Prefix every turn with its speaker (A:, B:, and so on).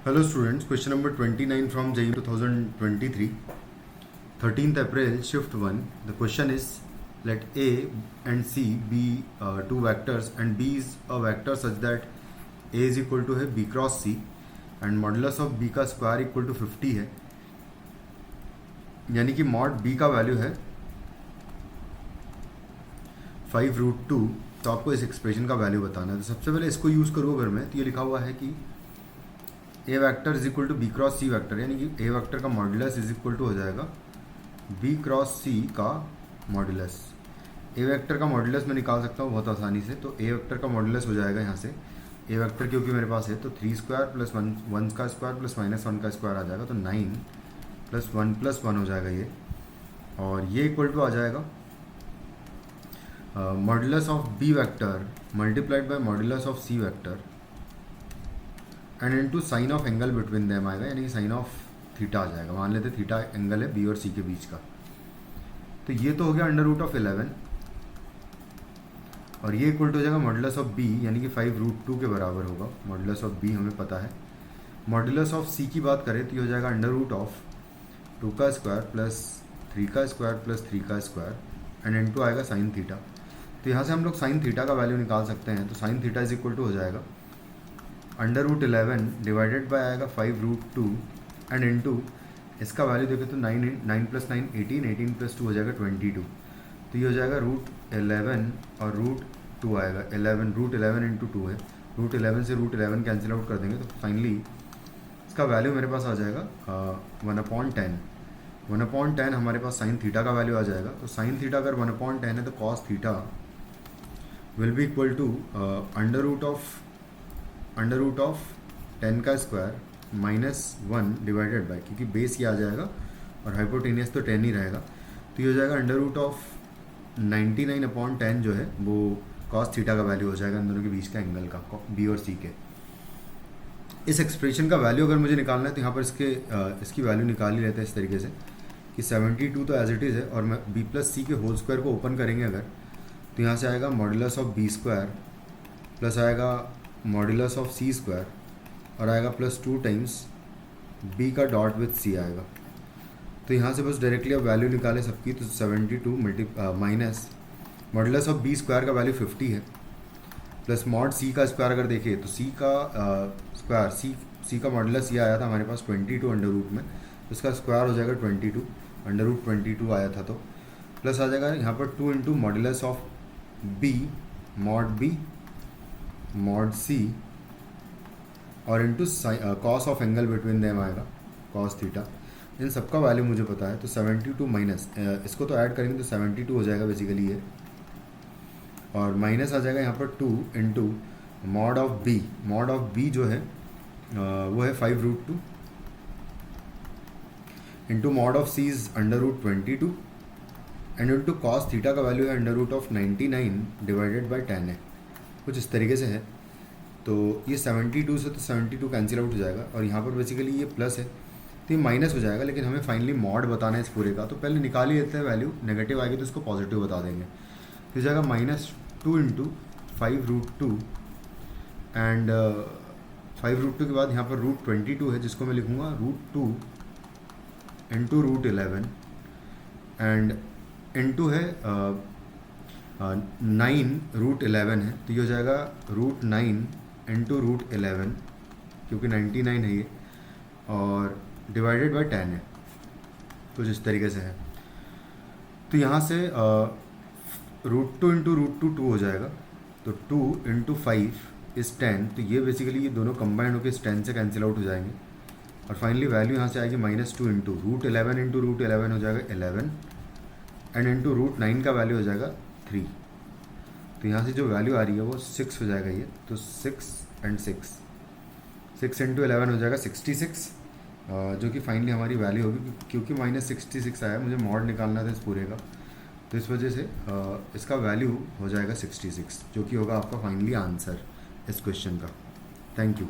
A: Hello students, question number 29 from JEE 2023, 13th April, shift 1. The question is, let A and C be two vectors and B is a vector such that A is equal to है B cross C and modulus of B का square equal to 50 है, यानी कि mod B का value है 5√2। तो आपको इस एक्सप्रेशन का वैल्यू बताना है। तो सबसे पहले इसको यूज़ करूँ अगर मैं, तो ये लिखा हुआ है कि A vector is equal to B cross C vector, यानी कि ए वैक्टर का मॉडुलस इज इक्वल टू हो जाएगा बी क्रॉस सी का मॉडुलस। ए वैक्टर का मॉडुलस मैं निकाल सकता हूँ बहुत आसानी से। तो ए वैक्टर का मॉडुलस हो जाएगा यहाँ से, ए वैक्टर क्योंकि मेरे पास है तो 3 स्क्वायर प्लस 1 का स्क्वायर प्लस -1 का स्क्वायर आ जाएगा, तो 9 प्लस 1 प्लस 1 हो जाएगा ये, और ये इक्वल टू आ जाएगा modulus of B vector multiplied by modulus of C vector and into sine of angle between them आएगा, यानी कि साइन ऑफ थीटा आ जाएगा। मान लेते थीटा एंगल है बी और सी के बीच का। तो ये तो हो गया √11 और ये इक्वल टू हो जाएगा मॉडुलस ऑफ बी, यानी कि 5√2 के बराबर होगा। मॉडुलस ऑफ बी हमें पता है। मॉडुलस ऑफ सी की बात करें तो ये हो जाएगा √2 का स्क्वायर प्लस 3 का स्क्वायर प्लस 3 का स्क्वायर एंड इनटू आएगा साइन थीटा। तो यहाँ से हम लोग साइन थीटा का वैल्यू निकाल सकते हैं। तो sine theta is equal to हो जाएगा √11 डिवाइडेड बाय आएगा 5√2 एंड इनटू इसका वैल्यू देखें तो 9 प्लस 9 18 प्लस 2 हो जाएगा 22। तो ये हो जाएगा √11 और √2 आएगा 11, √11 इंटू 2 है, √11 से √11 कैंसिल आउट कर देंगे तो फाइनली इसका वैल्यू मेरे पास आ जाएगा 1/10 हमारे पास साइन थीटा का वैल्यू आ जाएगा। तो साइन थीटा अगर 1/10 है तो cos theta will be equal to under root of 10 का स्क्वायर -1 डिवाइडेड बाय, क्योंकि बेस ये आ जाएगा और हाइपोटेनियस तो 10 ही रहेगा, तो ये हो जाएगा √99/10 जो है वो कॉस थीटा का वैल्यू हो जाएगा इन दोनों के बीच का एंगल का, बी और सी के। इस एक्सप्रेशन का वैल्यू अगर मुझे निकालना है तो यहाँ पर इसकी वैल्यू निकाल ही लेते हैं इस तरीके से कि 72 तो एज इट इज़ है, और मैं बी प्लस सी के होल स्क्वायर को ओपन करेंगे अगर, तो यहाँ से आएगा modulus of b square plus आएगा मॉडुलस ऑफ सी स्क्वायर और आएगा प्लस 2 टाइम्स बी का डॉट विथ सी आएगा। तो यहाँ से बस डायरेक्टली अब वैल्यू निकालें सबकी, तो 72 minus modulus of b square का वैल्यू 50 है प्लस मॉड सी का स्क्वायर अगर देखें तो सी का स्क्वायर सी का मॉडुलस ये आया था हमारे पास 22 अंडर रूट में, तो इसका स्क्वायर हो जाएगा 22 √22 आया था, तो प्लस आ जाएगा यहाँ पर 2 into modulus of B mod C और into cos of angle between them आएगा कॉस थीटा। इन सबका वैल्यू मुझे पता है, तो 72 माइनस इसको तो ऐड करेंगे तो 72 हो जाएगा बेसिकली ये, और माइनस आ जाएगा यहाँ पर 2 इंटू मॉड ऑफ बी जो है वो है 5√2 into mod of c is √22 and into cos theta का वैल्यू है √99 डिवाइडेड बाय 10 है, कुछ इस तरीके से है। तो ये 72 से तो 72 कैंसिल आउट हो जाएगा और यहाँ पर बेसिकली ये प्लस है तो ये माइनस हो जाएगा, लेकिन हमें फाइनली मॉड बताना है इस पूरे का, तो पहले निकाल ही लेते हैं वैल्यू। नेगेटिव आएगी तो इसको पॉजिटिव बता देंगे। तो जाएगा -2 इंटू 5√2 एंड 5√2 के बाद यहाँ पर √22 है जिसको मैं लिखूँगा √2 इंटू √11 एंड इंटू है 9 √11 है, तो ये हो जाएगा √9 इंटू √11 क्योंकि 99 है ये, और डिवाइडेड बाय 10 है, कुछ इस तरीके से है। तो यहाँ से √2 इंटू √2 2 हो जाएगा, तो 2 इंटू 5 इज़ 10, तो ये बेसिकली ये दोनों कंबाइंड होकर इस 10 से कैंसिल आउट हो जाएंगे और फाइनली वैल्यू यहाँ से आएगी -2 इंटू √11 इंटू √11 हो जाएगा 11 एंड इंटू √9 का वैल्यू हो जाएगा 3। तो यहाँ से जो वैल्यू आ रही है वो 6 हो जाएगा ये, तो 6 इंटू 11 हो जाएगा 66, जो कि फाइनली हमारी वैल्यू होगी। क्योंकि -66 आया, मुझे मॉड निकालना था इस पूरे का, तो इस वजह से इसका वैल्यू हो जाएगा 66, जो कि होगा आपका फाइनली आंसर इस क्वेश्चन का। Thank you.